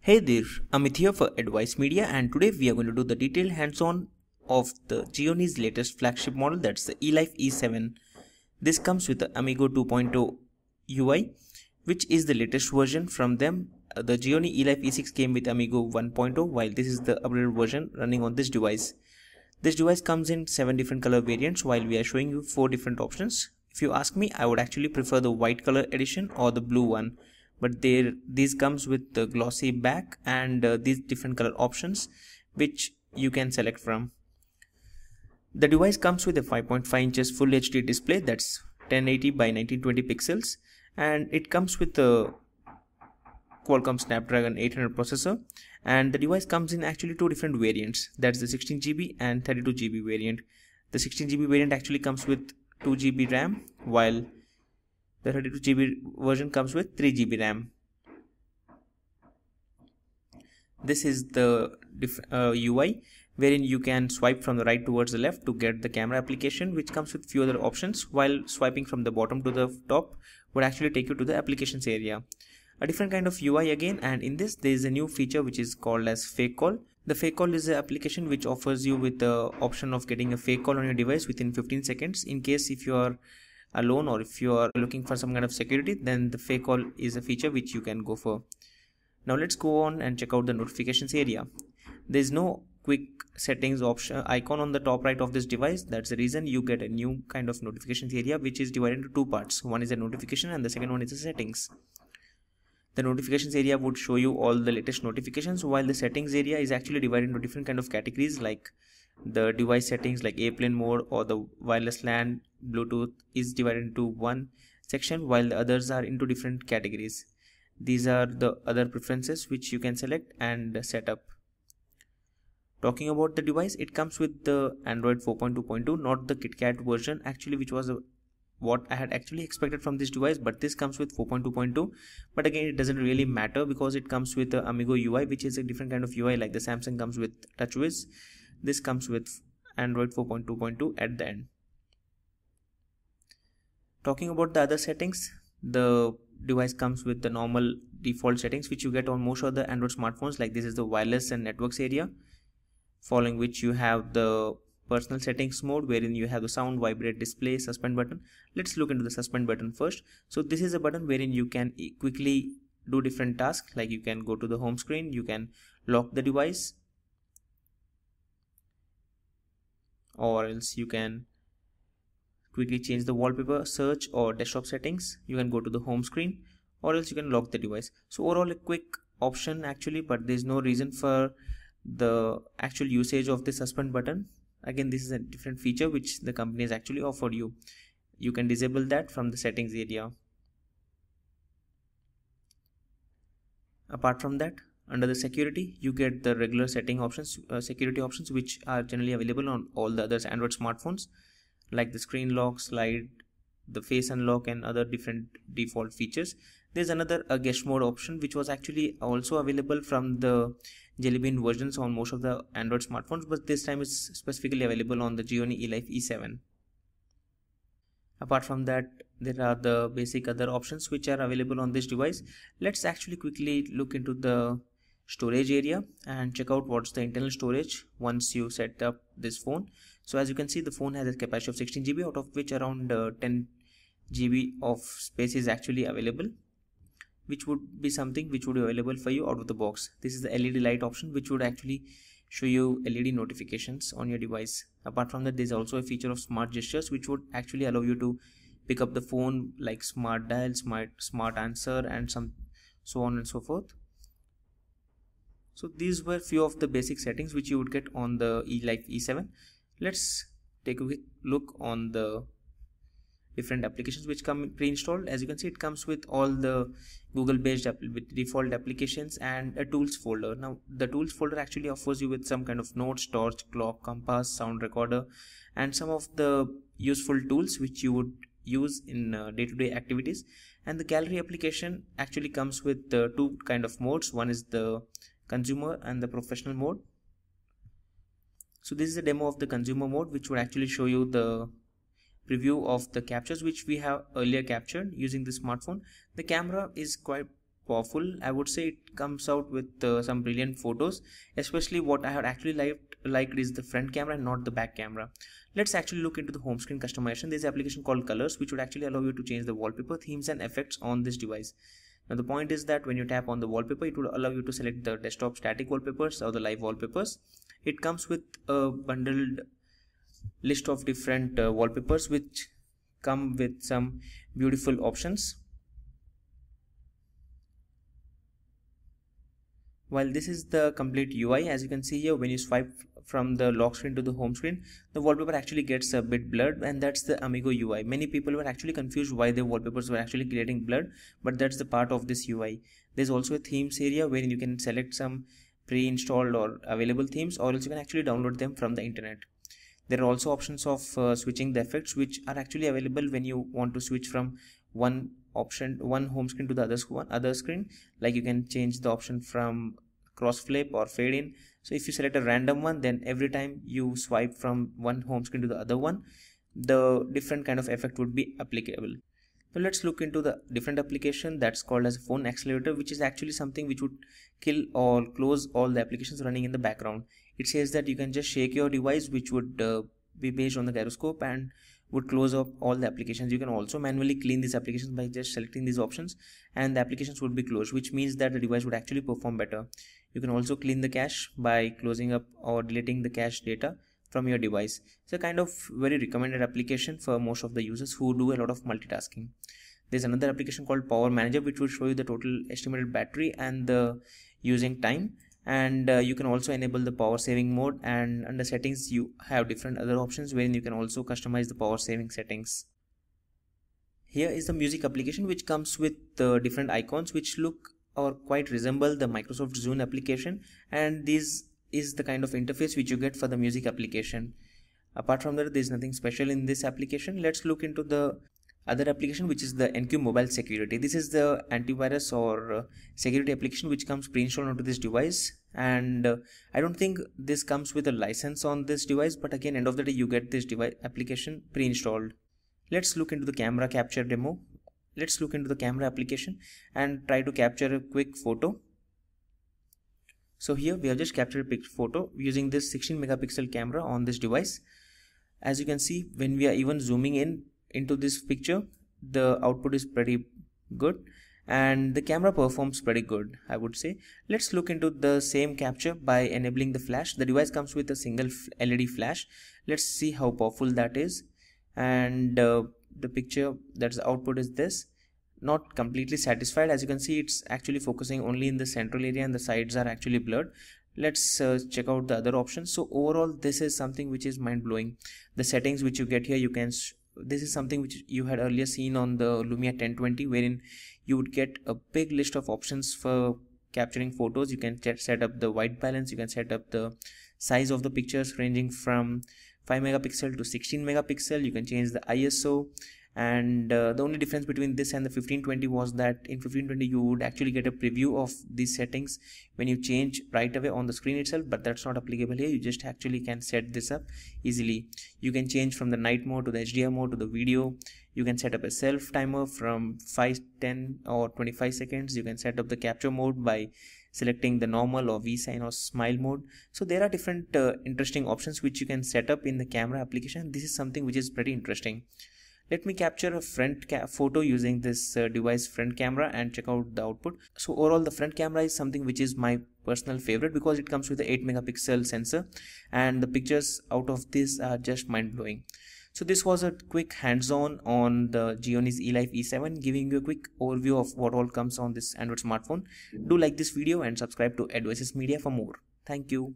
Hey there, Amit here for Advice Media, and today we are going to do the detailed hands-on of the Gionee's latest flagship model, that's the Elife E7. This comes with the Amigo 2.0 UI, which is the latest version from them. The Gionee Elife E6 came with Amigo 1.0, while this is the upgraded version running on this device. This device comes in 7 different color variants, while we are showing you 4 different options. If you ask me, I would actually prefer the white color edition or the blue one. But these comes with the glossy back and these different color options which you can select from. The device comes with a 5.5 inches full HD display, that's 1080 by 1920 pixels, and it comes with the Qualcomm Snapdragon 800 processor, and the device comes in actually 2 different variants, that's the 16GB and 32GB variant. The 16GB variant actually comes with 2GB RAM, while the 32GB version comes with 3GB RAM. This is the UI wherein you can swipe from the right towards the left to get the camera application, which comes with few other options, while swiping from the bottom to the top would actually take you to the applications area. A different kind of UI again, and in this there is a new feature which is called as fake call. The fake call is an application which offers you with the option of getting a fake call on your device within 15 seconds in case if you are alone or if you are looking for some kind of security, then the fake call is a feature which you can go for. Now let's go on and check out the notifications area. There is no quick settings option icon on the top right of this device. That's the reason you get a new kind of notifications area which is divided into 2 parts. One is the notification and the second one is the settings. The notifications area would show you all the latest notifications, while the settings area is actually divided into different kind of categories, like the device settings like airplane mode or the wireless LAN, Bluetooth is divided into one section, while the others are into different categories. These are the other preferences which you can select and set up. Talking about the device, it comes with the Android 4.2.2, not the KitKat version actually, which was what I had actually expected from this device, but this comes with 4.2.2. But again, it doesn't really matter because it comes with the Amigo UI, which is a different kind of UI, like the Samsung comes with TouchWiz. This comes with Android 4.2.2 at the end. Talking about the other settings, the device comes with the normal default settings which you get on most of the Android smartphones, like this is the wireless and networks area, following which you have the personal settings mode wherein you have the sound, vibrate, display, suspend button. Let's look into the suspend button first. So this is a button wherein you can quickly do different tasks, like you can go to the home screen, you can lock the device, or else you can quickly change the wallpaper, search or desktop settings. You can go to the home screen, or else you can lock the device. So overall a quick option actually, but there is no reason for the actual usage of the suspend button. Again, this is a different feature which the company has actually offered you. You can disable that from the settings area. Apart from that, under the security, you get the regular setting options, security options which are generally available on all the other Android smartphones, like the screen lock, slide, the face unlock and other different default features. There's another guest mode option which was actually also available from the Jelly Bean versions on most of the Android smartphones, but this time it's specifically available on the Gionee Elife E7. Apart from that, there are the basic other options which are available on this device. Let's actually quickly look into the storage area and check out what's the internal storage once you set up this phone. So as you can see, the phone has a capacity of 16GB, out of which around 10GB of space is actually available, which would be something which would be available for you out of the box. This is the LED light option which would actually show you LED notifications on your device. Apart from that, there is also a feature of smart gestures which would actually allow you to pick up the phone, like smart dial, smart answer and so on and so forth. So these were few of the basic settings which you would get on the Elife E7. Let's take a quick look on the different applications which come pre-installed. As you can see, it comes with all the Google based with default applications and a tools folder. Now the tools folder actually offers you with some kind of notes, torch, clock, compass, sound recorder and some of the useful tools which you would use in day-to-day activities. And the gallery application actually comes with 2 kind of modes. One is the consumer and the professional mode. So this is a demo of the consumer mode which would actually show you the preview of the captures which we have earlier captured using the smartphone. The camera is quite powerful. I would say it comes out with some brilliant photos. Especially what I have actually liked is the front camera and not the back camera. Let's actually look into the home screen customization. There's an application called Colors, which would actually allow you to change the wallpaper, themes and effects on this device. Now the point is that when you tap on the wallpaper, it will allow you to select the desktop static wallpapers or the live wallpapers. It comes with a bundled list of different wallpapers which come with some beautiful options. While this is the complete UI, as you can see here, when you swipe from the lock screen to the home screen, the wallpaper actually gets a bit blurred, and that's the Amigo UI. Many people were actually confused why their wallpapers were actually getting blurred, but that's the part of this UI. There's also a themes area where you can select some pre-installed or available themes, or else you can actually download them from the internet. There are also options of switching the effects, which are actually available when you want to switch from one home screen to the other screen. Like you can change the option from cross flip or fade in. So if you select a random one, then every time you swipe from one home screen to the other one, the different kind of effect would be applicable. So let's look into the different application that's called as a phone accelerator, which is actually something which would kill or close all the applications running in the background. It says that you can just shake your device, which would be based on the gyroscope and would close up all the applications. You can also manually clean these applications by just selecting these options, and the applications would be closed, which means that the device would actually perform better. You can also clean the cache by closing up or deleting the cache data from your device. It's a kind of very recommended application for most of the users who do a lot of multitasking. There's another application called Power Manager, which will show you the total estimated battery and the using time. And you can also enable the power saving mode, and under settings you have different other options wherein you can also customize the power saving settings. Here is the music application, which comes with different icons which look or quite resemble the Microsoft Zune application, and this is the kind of interface which you get for the music application. Apart from that, there is nothing special in this application. Let's look into the other application, which is the NQ Mobile Security. This is the antivirus or security application which comes pre-installed onto this device, and I don't think this comes with a license on this device, but again, end of the day, you get this device application pre-installed. Let's look into the camera capture demo. Let's look into the camera application and try to capture a quick photo. So here we have just captured a photo using this 16 megapixel camera on this device. As you can see, when we are even zooming in into this picture, the output is pretty good and the camera performs pretty good, I would say. Let's look into the same capture by enabling the flash. The device comes with a single LED flash. Let's see how powerful that is. And the picture, that's the output, is this. Not completely satisfied. As you can see, it's actually focusing only in the central area and the sides are actually blurred. Let's check out the other options. So overall, this is something which is mind-blowing. The settings which you get here, you can this is something which you had earlier seen on the Lumia 1020, wherein you would get a big list of options for capturing photos. You can set up the white balance, you can set up the size of the pictures ranging from 5 megapixel to 16 megapixel. You can change the ISO, and the only difference between this and the 1520 was that in 1520 you would actually get a preview of these settings when you change right away on the screen itself, but that's not applicable here. You just actually can set this up easily. You can change from the night mode to the HDR mode to the video. You can set up a self timer from 5, 10 or 25 seconds. You can set up the capture mode by selecting the normal or V-sign or smile mode. So there are different interesting options which you can set up in the camera application. This is something which is pretty interesting. Let me capture a front photo using this device front camera and check out the output. So overall, the front camera is something which is my personal favorite because it comes with the 8 megapixel sensor, and the pictures out of this are just mind-blowing. So this was a quick hands-on on the Gionee Elife E7, giving you a quick overview of what all comes on this Android smartphone. Do like this video and subscribe to Advices Media for more. Thank you.